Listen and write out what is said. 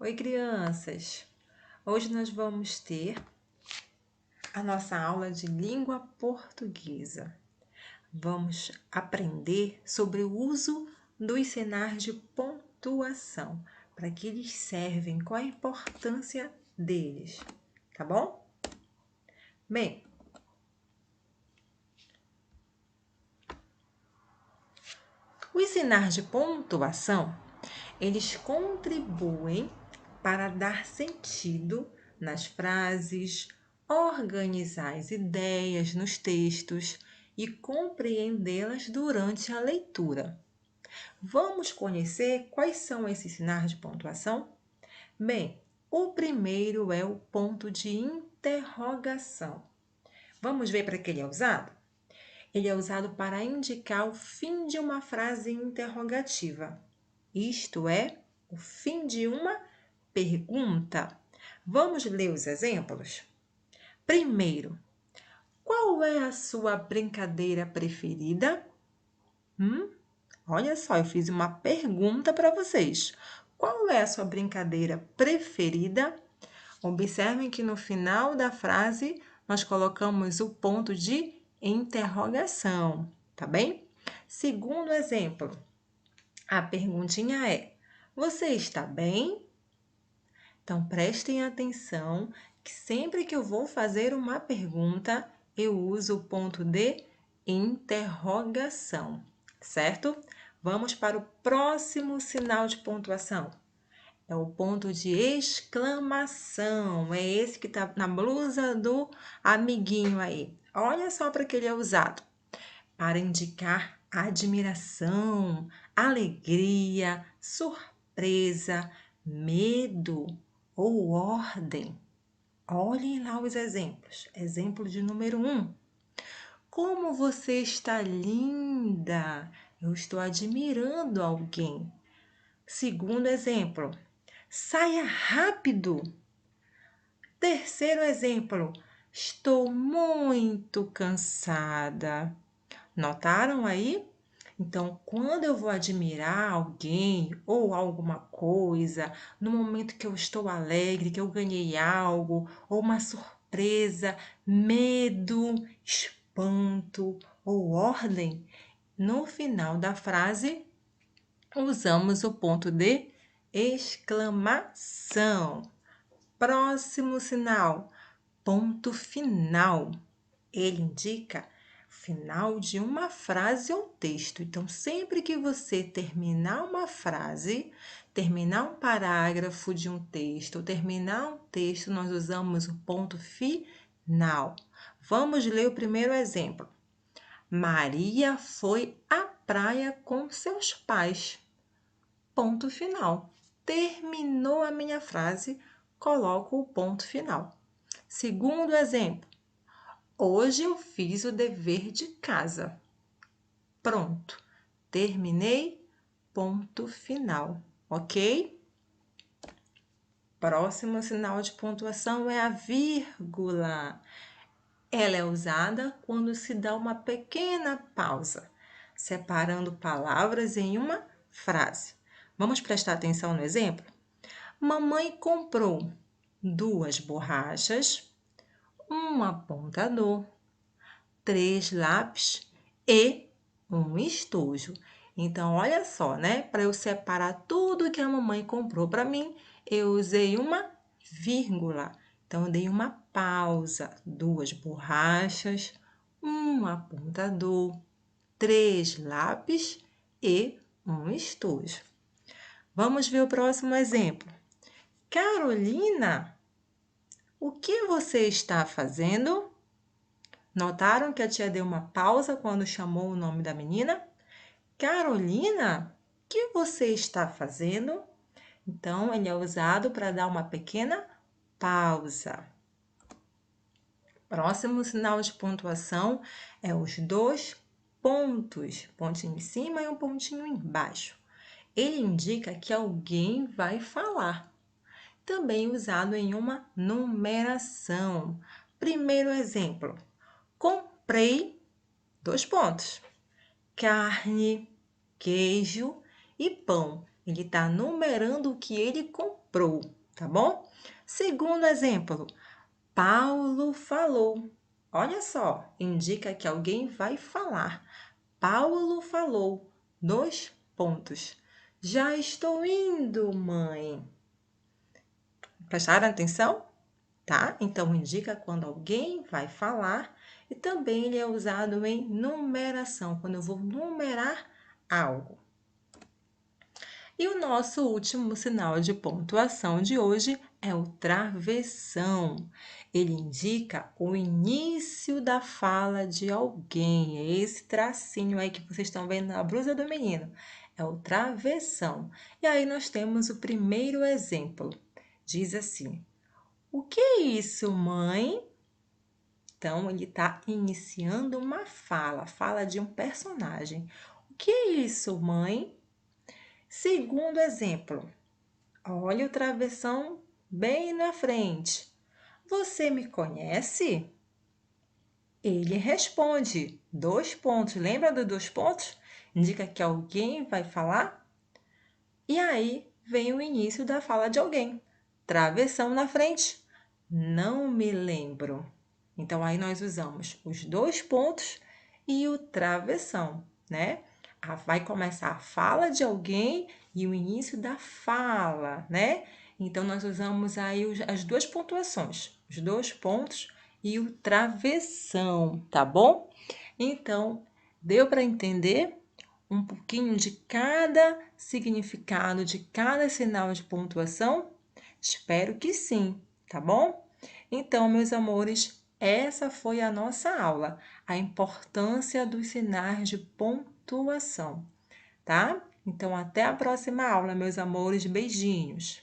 Oi, crianças! Hoje nós vamos ter a nossa aula de língua portuguesa. Vamos aprender sobre o uso dos sinais de pontuação, para que eles servem, qual a importância deles, tá bom? Bem, os sinais de pontuação, eles contribuem para dar sentido nas frases, organizar as ideias nos textos e compreendê-las durante a leitura. Vamos conhecer quais são esses sinais de pontuação? Bem, o primeiro é o ponto de interrogação. Vamos ver para que ele é usado? Ele é usado para indicar o fim de uma frase interrogativa. Isto é, o fim de uma pergunta. Vamos ler os exemplos? Primeiro, qual é a sua brincadeira preferida? Olha só, eu fiz uma pergunta para vocês. Qual é a sua brincadeira preferida? Observem que no final da frase nós colocamos o ponto de interrogação, tá bem? Segundo exemplo, a perguntinha é: você está bem? Então, prestem atenção que sempre que eu vou fazer uma pergunta, eu uso o ponto de interrogação, certo? Vamos para o próximo sinal de pontuação. É o ponto de exclamação. É esse que está na blusa do amiguinho aí. Olha só para que ele é usado. Para indicar admiração, alegria, surpresa, medo ou ordem. Olhem lá os exemplos. Exemplo de número 1. Como você está linda! Eu estou admirando alguém. Segundo exemplo. Saia rápido! Terceiro exemplo. Estou muito cansada. Notaram aí? Então, quando eu vou admirar alguém ou alguma coisa, no momento que eu estou alegre, que eu ganhei algo, ou uma surpresa, medo, espanto ou ordem, no final da frase usamos o ponto de exclamação. Próximo sinal, ponto final. Ele indica final de uma frase ou texto. Então, sempre que você terminar uma frase, terminar um parágrafo de um texto, ou terminar um texto, nós usamos o ponto final. Vamos ler o primeiro exemplo. Maria foi à praia com seus pais. Ponto final. Terminou a minha frase, coloco o ponto final. Segundo exemplo. Hoje eu fiz o dever de casa. Pronto. Terminei, ponto final, ok? Próximo sinal de pontuação é a vírgula. Ela é usada quando se dá uma pequena pausa, separando palavras em uma frase. Vamos prestar atenção no exemplo? Mamãe comprou 2 borrachas, um apontador, 3 lápis e um estojo. Então, olha só, né? Para eu separar tudo que a mamãe comprou para mim, eu usei uma vírgula. Então, eu dei uma pausa. 2 borrachas, um apontador, 3 lápis e um estojo. Vamos ver o próximo exemplo. Carolina, o que você está fazendo? Notaram que a tia deu uma pausa quando chamou o nome da menina? Carolina, o que você está fazendo? Então, ele é usado para dar uma pequena pausa. Próximo sinal de pontuação é os 2 pontos, pontinho em cima e um pontinho embaixo. Ele indica que alguém vai falar. Também usado em uma numeração. Primeiro exemplo. Comprei 2 pontos. Carne, queijo e pão. Ele está numerando o que ele comprou. comprou, tá bom? Segundo exemplo, Paulo falou. Olha só, indica que alguém vai falar. Paulo falou. 2 pontos. Já estou indo, mãe. Prestaram atenção? Tá? Então, indica quando alguém vai falar e também ele é usado em numeração, quando eu vou numerar algo. E o nosso último sinal de pontuação de hoje é o travessão. Ele indica o início da fala de alguém. É esse tracinho aí que vocês estão vendo na blusa do menino. É o travessão. E aí nós temos o primeiro exemplo. Diz assim: o que é isso, mãe? Então, ele está iniciando uma fala de um personagem. O que é isso, mãe? Segundo exemplo, olha o travessão bem na frente. Você me conhece? Ele responde. 2 pontos. Lembra dos 2 pontos? Indica que alguém vai falar. E aí vem o início da fala de alguém. Travessão na frente. Não me lembro. Então, aí nós usamos os 2 pontos e o travessão, né? Vai começar a fala de alguém e o início da fala, né? Então, nós usamos aí as 2 pontuações, os 2 pontos e o travessão, tá bom? Então, deu para entender um pouquinho de cada significado, de cada sinal de pontuação? Espero que sim, tá bom? Então, meus amores, essa foi a nossa aula, a importância dos sinais de pontuação, tá? Então, até a próxima aula, meus amores, beijinhos!